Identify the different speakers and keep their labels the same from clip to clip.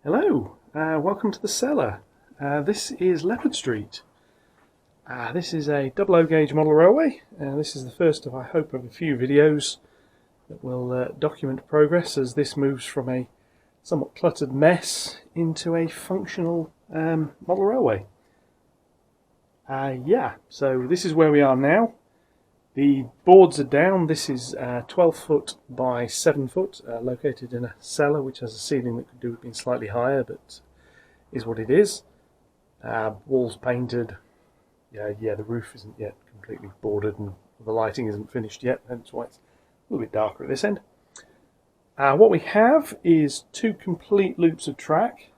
Speaker 1: Hello, welcome to the cellar. This is Leopard Street. This is a double O gauge model railway. This is the first of, I hope, of a few videos that will document progress as this moves from a somewhat cluttered mess into a functional model railway. So this is where we are now. The boards are down. This is 12 foot by 7 foot, located in a cellar which has a ceiling that could do with being slightly higher, but is what it is. Walls painted. The roof isn't yet completely boarded and the lighting isn't finished yet, hence why it's a little bit darker at this end. What we have is two complete loops of track.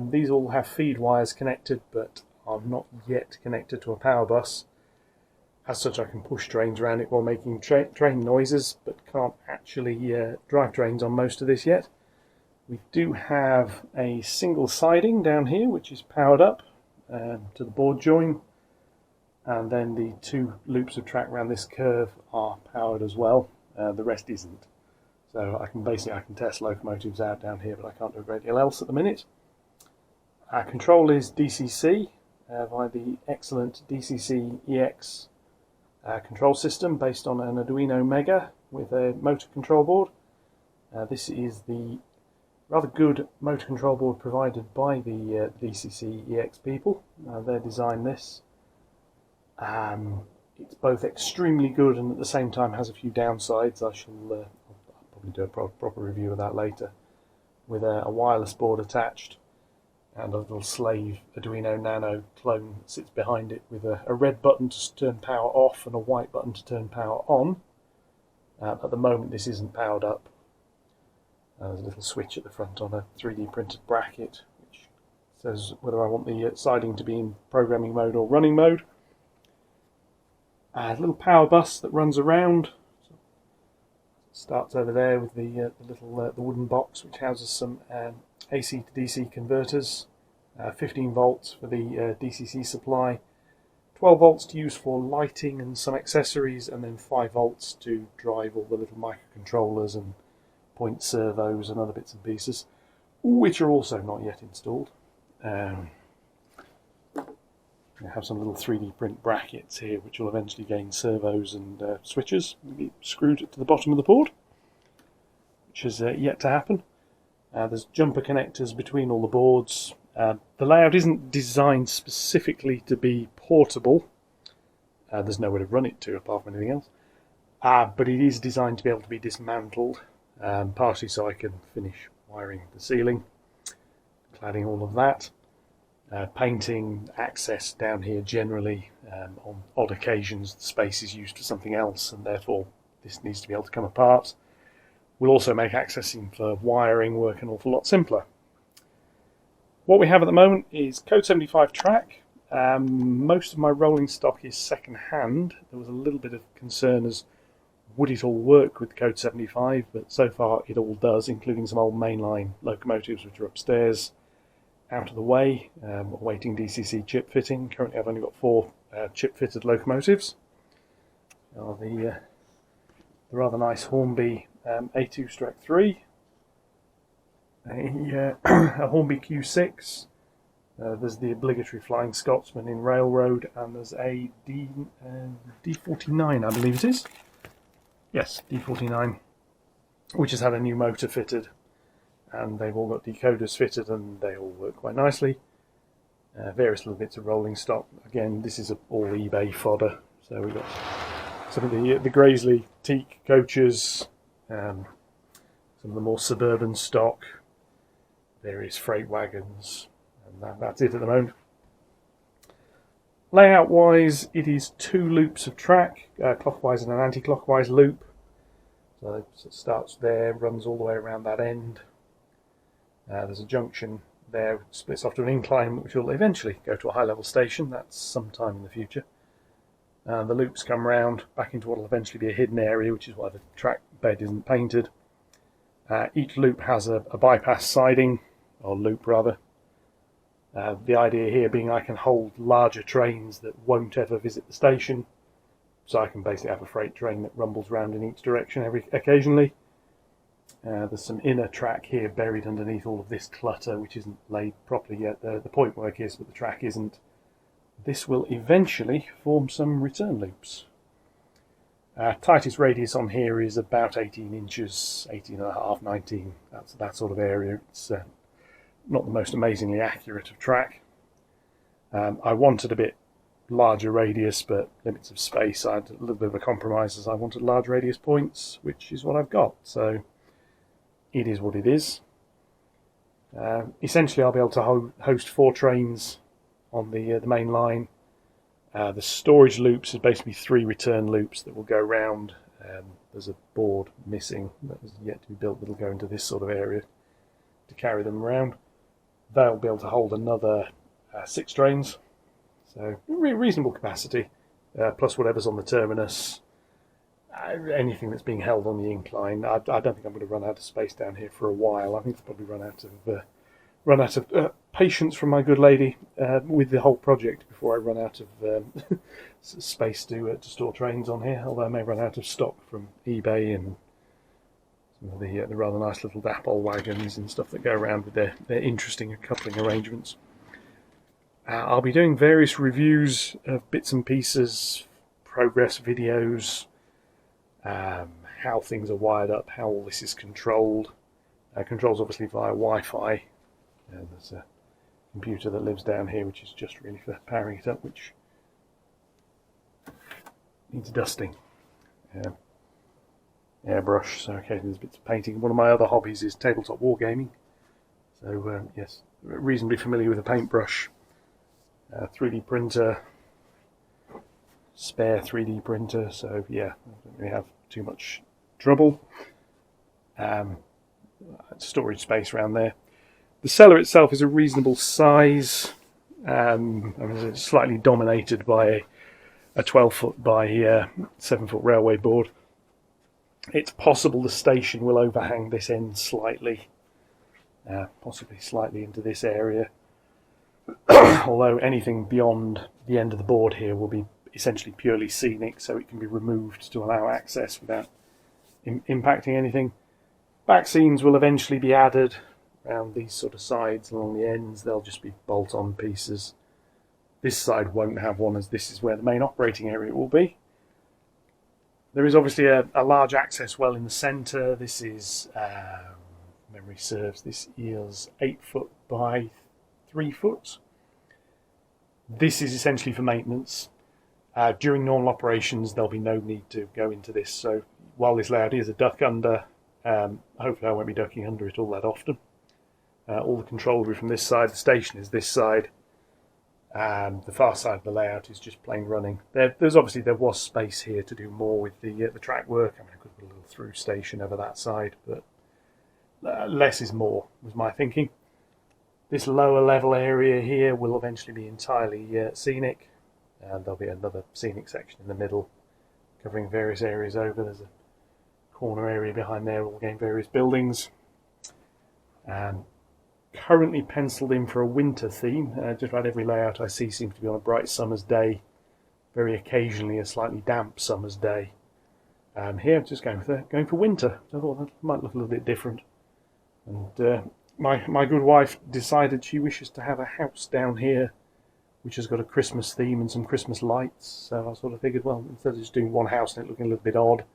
Speaker 1: These all have feed wires connected but are not yet connected to a power bus. As such, I can push trains around it while making train noises, but can't actually drive trains on most of this yet. We do have a single siding down here, which is powered up to the board join, and then the two loops of track around this curve are powered as well. The rest isn't. So I can test locomotives out down here, but I can't do a great deal else at the minute. Our control is DCC via the excellent DCC EX control system based on an Arduino Mega with a motor control board. This is the rather good motor control board provided by the DCC EX people. They designed this. It's both extremely good and at the same time has a few downsides. I'll probably do a proper review of that later. With a wireless board attached and a little slave Arduino Nano clone that sits behind it with a red button to turn power off and a white button to turn power on. At the moment this isn't powered up. There's a little switch at the front on a 3D printed bracket which says whether I want the siding to be in programming mode or running mode. A little power bus that runs around. Starts over there with the wooden box which houses some AC to DC converters, 15 volts for the DCC supply, 12 volts to use for lighting and some accessories, and then 5 volts to drive all the little microcontrollers and point servos and other bits and pieces, which are also not yet installed. I have some little 3D print brackets here which will eventually gain servos and switches be screwed to the bottom of the board, which is yet to happen. There's jumper connectors between all the boards. The layout isn't designed specifically to be portable. There's nowhere to run it to apart from anything else. But it is designed to be able to be dismantled, partially so I can finish wiring the ceiling, cladding all of that. Painting access down here generally. On odd occasions the space is used for something else and therefore this needs to be able to come apart. We'll also make accessing for wiring work an awful lot simpler. What we have at the moment is Code 75 track. Most of my rolling stock is second hand. There was a little bit of concern as would it all work with Code 75, but so far it all does, including some old mainline locomotives which are upstairs out of the way, awaiting DCC chip fitting. Currently I've only got 4 chip fitted locomotives. The rather nice Hornby A2-3, a Hornby Q6, there's the obligatory Flying Scotsman in Railroad, and there's a D49 I believe it is. Yes, D49, which has had a new motor fitted. And they've all got decoders fitted and they all work quite nicely. Various little bits of rolling stock. Again, this is all eBay fodder. So we've got some of the Graiseley teak coaches, some of the more suburban stock, various freight wagons, and that's it at the moment. Layout wise, it is 2 loops of track, clockwise and an anti-clockwise loop. So it starts there, runs all the way around that end. There's a junction there, splits off to an incline which will eventually go to a high level station. That's sometime in the future. The loops come round back into what will eventually be a hidden area, which is why the track bed isn't painted. Each loop has a bypass siding, or loop rather. The idea here being I can hold larger trains that won't ever visit the station, so I can basically have a freight train that rumbles around in each direction occasionally. There's some inner track here buried underneath all of this clutter, which isn't laid properly yet. The point work is, but the track isn't. This will eventually form some return loops. Tightest radius on here is about 18 inches, 18 and a half, 19. That's that sort of area. It's not the most amazingly accurate of track. I wanted a bit larger radius, but limits of space. I had a little bit of a compromise as I wanted large radius points, which is what I've got. So it is what it is. Essentially, I'll be able to host 4 trains on the main line. The storage loops is basically 3 return loops that will go round. There's a board missing that is yet to be built that will go into this sort of area to carry them around. They'll be able to hold another 6 trains, so reasonable capacity, plus whatever's on the terminus. Anything that's being held on the incline. I don't think I'm going to run out of space down here for a while. I think I'll probably run out of patience from my good lady with the whole project before I run out of space to store trains on here. Although I may run out of stock from eBay and some of the rather nice little Dapol wagons and stuff that go around with their interesting coupling arrangements. I'll be doing various reviews of bits and pieces, progress videos, how things are wired up, how all this is controlled. Controls obviously via Wi-Fi. There's a computer that lives down here, which is just really for powering it up, which needs dusting. Airbrush, so okay, there's bits of painting. One of my other hobbies is tabletop wargaming. So yes, reasonably familiar with a paintbrush. 3D printer, spare 3D printer, so yeah, I don't really have too much trouble. Storage space around there. The cellar itself is a reasonable size. I mean, it's slightly dominated by a 12-foot by 7-foot railway board. It's possible the station will overhang this end slightly, possibly slightly into this area. Although anything beyond the end of the board here will be essentially purely scenic, so it can be removed to allow access without impacting anything. Back scenes will eventually be added around these sort of sides along the ends. They'll just be bolt-on pieces. This side won't have one, as this is where the main operating area will be. There is obviously a large access well in the centre. This is, memory serves, this is 8 foot by 3 foot. This is essentially for maintenance. During normal operations, there'll be no need to go into this. So while this layout is a duck under, hopefully I won't be ducking under it all that often. All the control will be from this side. The station is this side. The far side of the layout is just plain running. There was space here to do more with the track work. I mean, I could put a little through station over that side, but less is more, was my thinking. This lower level area here will eventually be entirely scenic, and there'll be another scenic section in the middle covering various areas over. There's a corner area behind there, all again various buildings. Currently penciled in for a winter theme. Just about every layout I see seems to be on a bright summer's day, very occasionally a slightly damp summer's day. Here I'm just going for winter. I thought that might look a little bit different. And my good wife decided she wishes to have a house down here which has got a Christmas theme and some Christmas lights. So I sort of figured, well, instead of just doing one house and it looking a little bit odd,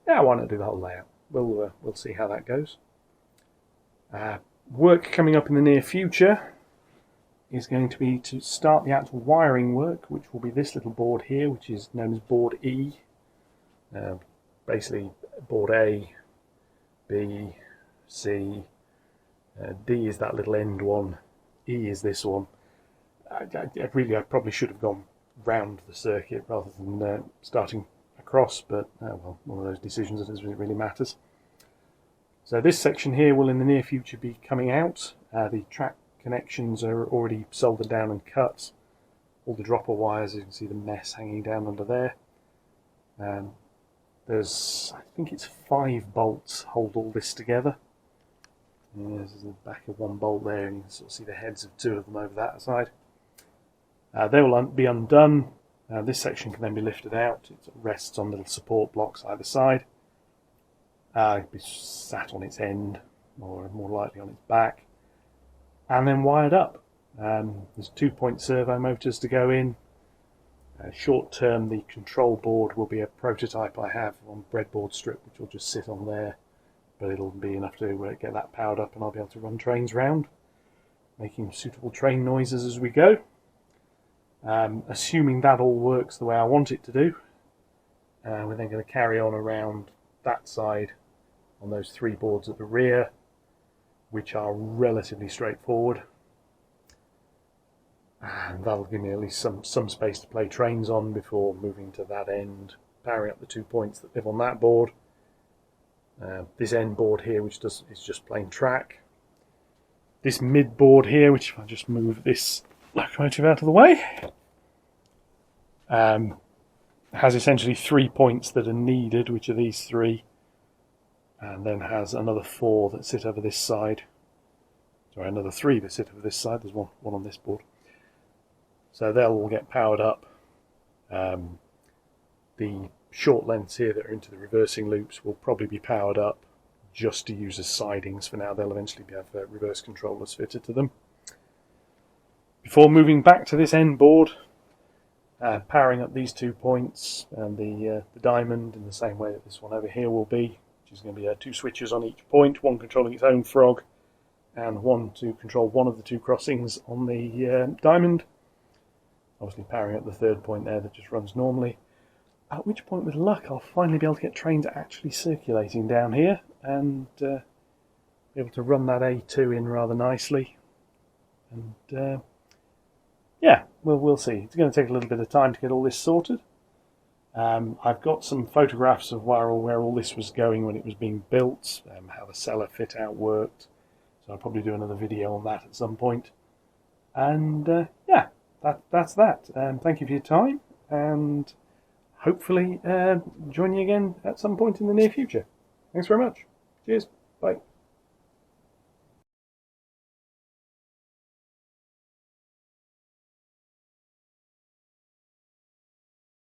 Speaker 1: yeah, why not do the whole layout? We'll see how that goes. Work coming up in the near future is going to be to start the actual wiring work, which will be this little board here, which is known as board E. Basically, board A, B, C, D is that little end one, E is this one. I probably should have gone round the circuit rather than starting across, but well, one of those decisions that doesn't really matters. So this section here will in the near future be coming out. The track connections are already soldered down and cut. All the dropper wires, you can see the mess hanging down under there. There's, I think it's 5 bolts hold all this together. There's the back of one bolt there, and you can sort of see the heads of 2 of them over that side. They will be undone. This section can then be lifted out. It rests on little support blocks either side. It'd be sat on its end, or more likely on its back, and then wired up. There's 2-point servo motors to go in. Short term, the control board will be a prototype I have on breadboard strip, which will just sit on there, but it'll be enough to get that powered up, and I'll be able to run trains round, making suitable train noises as we go. Assuming that all works the way I want it to do, we're then going to carry on around that side on those 3 boards at the rear, which are relatively straightforward. And that'll give me at least some space to play trains on before moving to that end, powering up the 2 points that live on that board. This end board here, which is just plain track. This mid board here, which if I just move this locomotive out of the way, has essentially 3 points that are needed, which are these 3, and then has another 4 that sit over this side. Sorry, another 3 that sit over this side. There's one on this board. So they'll all get powered up. The short lengths here that are into the reversing loops will probably be powered up just to use as sidings for now. They'll eventually have reverse controllers fitted to them. Before moving back to this end board, powering up these 2 points and the diamond in the same way that this one over here will be, which is going to be 2 switches on each point, one controlling its own frog and one to control one of the 2 crossings on the diamond. Obviously powering up the 3rd point there that just runs normally. At which point, with luck, I'll finally be able to get trains actually circulating down here and be able to run that A2 in rather nicely. And yeah, we'll see. It's going to take a little bit of time to get all this sorted. I've got some photographs of where all this was going when it was being built, how the cellar fit out worked. So I'll probably do another video on that at some point. And yeah. That's that. Thank you for your time, and hopefully join you again at some point in the near future. Thanks very much. Cheers. Bye.